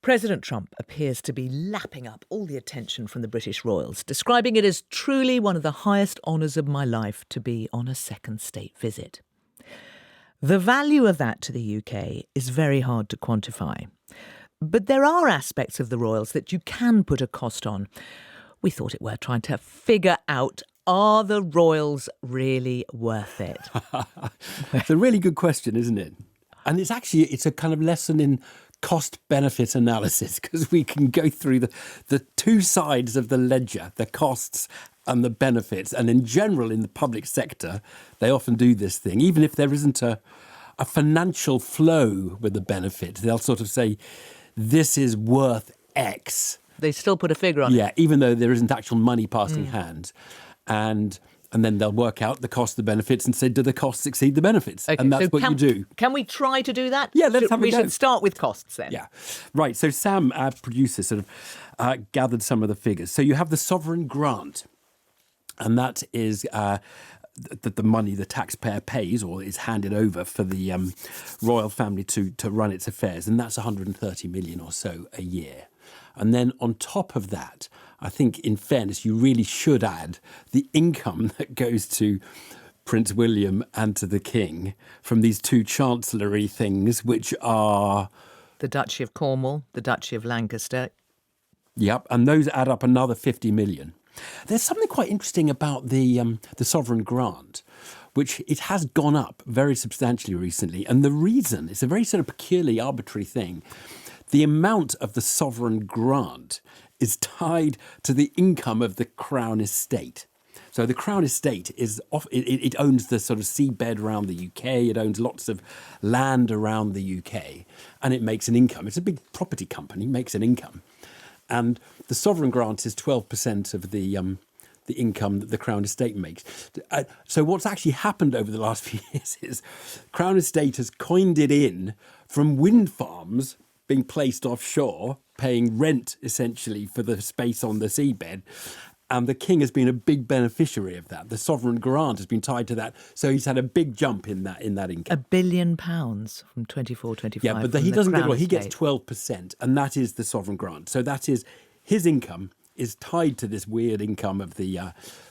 President Trump appears to be lapping up all the attention from the British royals, describing it as truly one of the highest honours of my life to be on a second state visit. The value of that to the UK is very hard to quantify. But there are aspects of the royals that you can put a cost on. We thought it worth trying to figure out, are the royals really worth it? It's a really good question, isn't it? And it's a kind of lesson in cost-benefit analysis, because we can go through the two sides of the ledger, the costs and the benefits. And in general, in the public sector, they often do this thing. Even if there isn't a financial flow with the benefit, they'll sort of say, this is worth X. They still put a figure on it. Yeah, even though there isn't actual money passing hands. And then they'll work out the cost, the benefits, and say, do the costs exceed the benefits? Okay, and that's so what you do. Can we try to do that? Yeah, let's have a go. We should start with costs then. Yeah, right. So Sam, our producer, sort of gathered some of the figures. So you have the sovereign grant, and that is the money the taxpayer pays or is handed over for the royal family to run its affairs, and that's 130 million or so a year. And then on top of that, I think, in fairness, you really should add the income that goes to Prince William and to the King from these two chancellery things, which are... the Duchy of Cornwall, the Duchy of Lancaster. Yep, and those add up another 50 million. There's something quite interesting about the sovereign grant, which it has gone up very substantially recently. And the reason, it's a very sort of peculiarly arbitrary thing. The amount of the sovereign grant is tied to the income of the Crown Estate. So the Crown Estate it owns the sort of seabed around the UK. It owns lots of land around the UK, and it makes an income. It's a big property company, makes an income, and the sovereign grant is 12% of the income that the Crown Estate makes. So what's actually happened over the last few years is Crown Estate has coined it in from wind farms being placed offshore, paying rent essentially for the space on the seabed. And the King has been a big beneficiary of that. The sovereign grant has been tied to that. So he's had a big jump in that income. £1 billion from 24-25. Yeah, but he doesn't get it all. He gets 12%, and that is the sovereign grant. So that is his income is tied to this weird income of the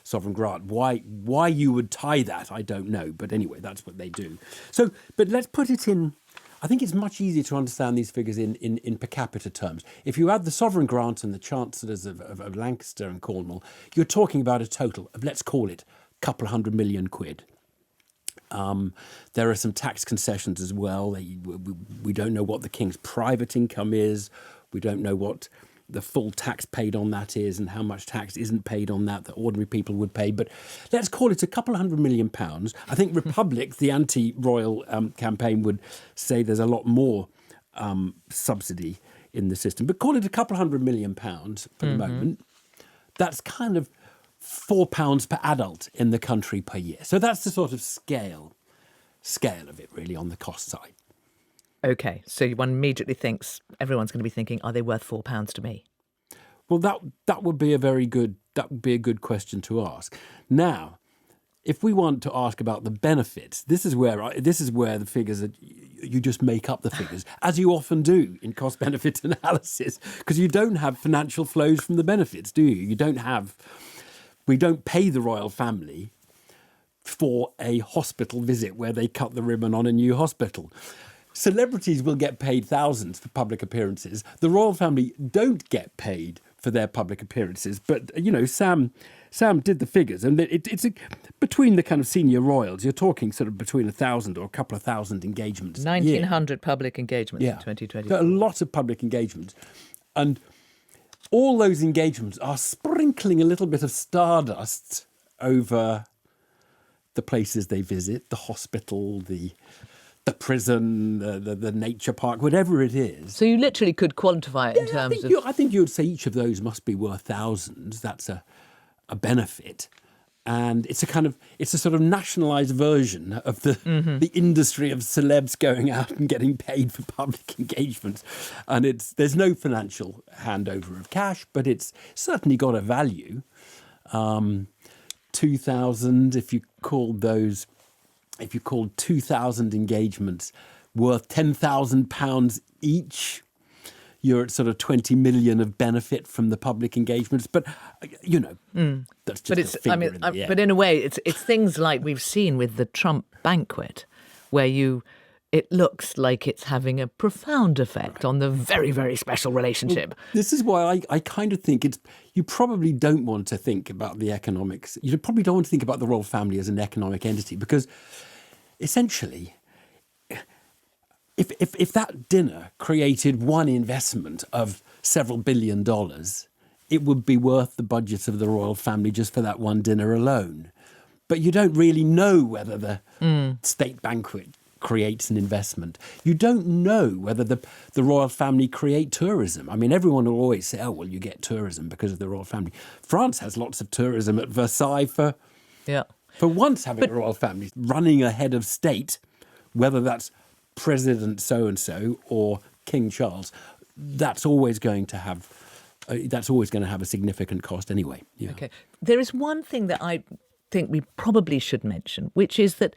sovereign grant. Why you would tie that, I don't know. But anyway, that's what they do. So, but let's put it in. I think it's much easier to understand these figures in per capita terms. If you add the sovereign grant and the chancellors of Lancaster and Cornwall, you're talking about a total of, let's call it, a couple £100 million. There are some tax concessions as well. We don't know what the King's private income is. We don't know what the full tax paid on that is and how much tax isn't paid on that ordinary people would pay. But let's call it a couple £100 million. I think Republic, the anti-royal campaign, would say there's a lot more subsidy in the system. But call it a couple £100 million for the moment. That's kind of £4 per adult in the country per year. So that's the sort of scale of it, really, on the cost side. OK, so one immediately thinks, everyone's going to be thinking, are they worth £4 to me? Well, that would be a good question to ask. Now, if we want to ask about the benefits, this is where the figures are, you just make up the figures, as you often do in cost-benefit analysis, because you don't have financial flows from the benefits, do you? We don't pay the royal family for a hospital visit where they cut the ribbon on a new hospital. Celebrities will get paid thousands for public appearances. The royal family don't get paid for their public appearances. But, Sam did the figures, and it's between the kind of senior royals, you're talking sort of between 1,000 or a couple of thousand engagements. 1,900 public engagements in 2020. So a lot of public engagements. And all those engagements are sprinkling a little bit of stardust over the places they visit, the hospital, the prison, the nature park, whatever it is. So you literally could quantify it in terms of... I think you would say each of those must be worth thousands. That's a benefit. And it's a sort of nationalised version of the industry of celebs going out and getting paid for public engagements. And there's no financial handover of cash, but it's certainly got a value. 2,000, if you called 2,000 engagements worth £10,000 each, you're at sort of 20 million of benefit from the public engagements. But, that's just But it's, a finger in the air. but in a way, it's things like we've seen with the Trump banquet, where it looks like it's having a profound effect on the very, very special relationship. This is why I kind of think you probably don't want to think about the economics. You probably don't want to think about the royal family as an economic entity, because essentially, if that dinner created one investment of several $1 billion, it would be worth the budget of the royal family just for that one dinner alone. But you don't really know whether the state banquet creates an investment. You don't know whether the royal family create tourism. I mean, everyone will always say, oh, well, you get tourism because of the royal family. France has lots of tourism at Versailles for once having a royal family running a head of state, whether that's President so-and-so or King Charles. That's always going to have a significant cost anyway. Yeah. Okay. There is one thing that I think we probably should mention, which is that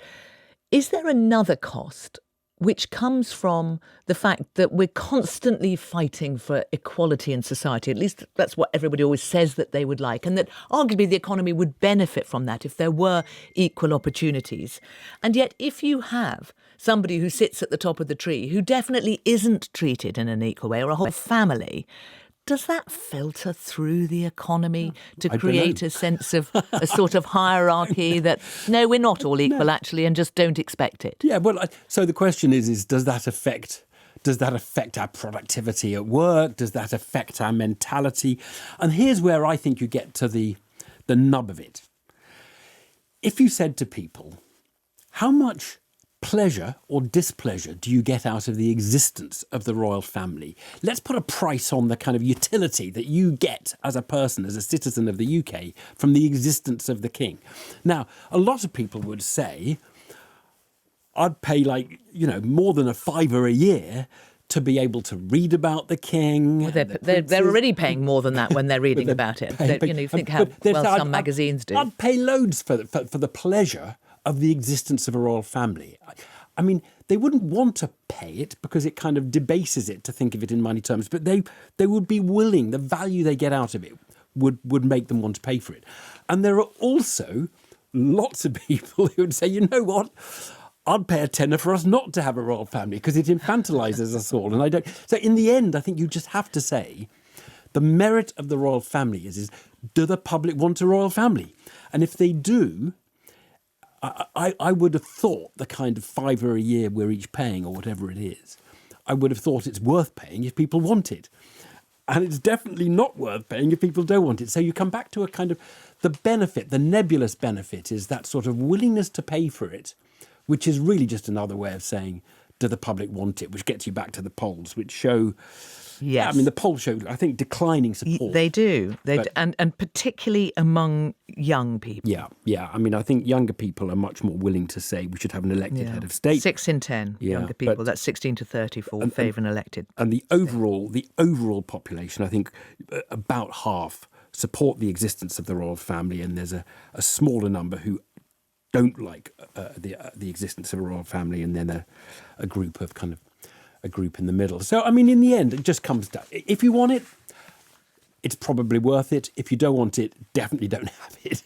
is there another cost which comes from the fact that we're constantly fighting for equality in society? At least that's what everybody always says that they would like, and that arguably the economy would benefit from that if there were equal opportunities. And yet if you have somebody who sits at the top of the tree who definitely isn't treated in an equal way, or a whole family, does that filter through the economy to create a sense of a sort of hierarchy that, no, we're not all equal, actually, and just don't expect it? Yeah, well, so the question is does that affect our productivity at work? Does that affect our mentality? And here's where I think you get to the nub of it. If you said to people, how much pleasure or displeasure do you get out of the existence of the royal family? Let's put a price on the kind of utility that you get as a person, as a citizen of the UK, from the existence of the king. Now, a lot of people would say, I'd pay more than £5 a year to be able to read about the king. Well, they're already paying more than that when they're reading about it. You think how well some magazines do. I'd pay loads for the pleasure of the existence of a royal family. I mean, they wouldn't want to pay it because it kind of debases it to think of it in money terms, but they would be willing, the value they get out of it would make them want to pay for it. And there are also lots of people who would say, you know what, I'd pay a tenner for us not to have a royal family because it infantilizes us all. And I don't. So in the end, I think you just have to say the merit of the royal family is do the public want a royal family? And if they do, I would have thought the kind of £5 a year we're each paying, or whatever it is, I would have thought it's worth paying if people want it. And it's definitely not worth paying if people don't want it. So you come back to a kind of the benefit, the nebulous benefit is that sort of willingness to pay for it, which is really just another way of saying, do the public want it? Which gets you back to the polls, which show... Yes. I mean, the polls show, I think, declining support. They do. And particularly among young people. Yeah. I mean, I think younger people are much more willing to say we should have an elected head of state. 6 in 10 younger people. That's 16 to 34 favour an elected. And the overall population, I think about half support the existence of the royal family, and there's a smaller number who don't like the existence of a royal family, and then a group in the middle. So, I mean, in the end, it just comes down. If you want it, it's probably worth it. If you don't want it, definitely don't have it.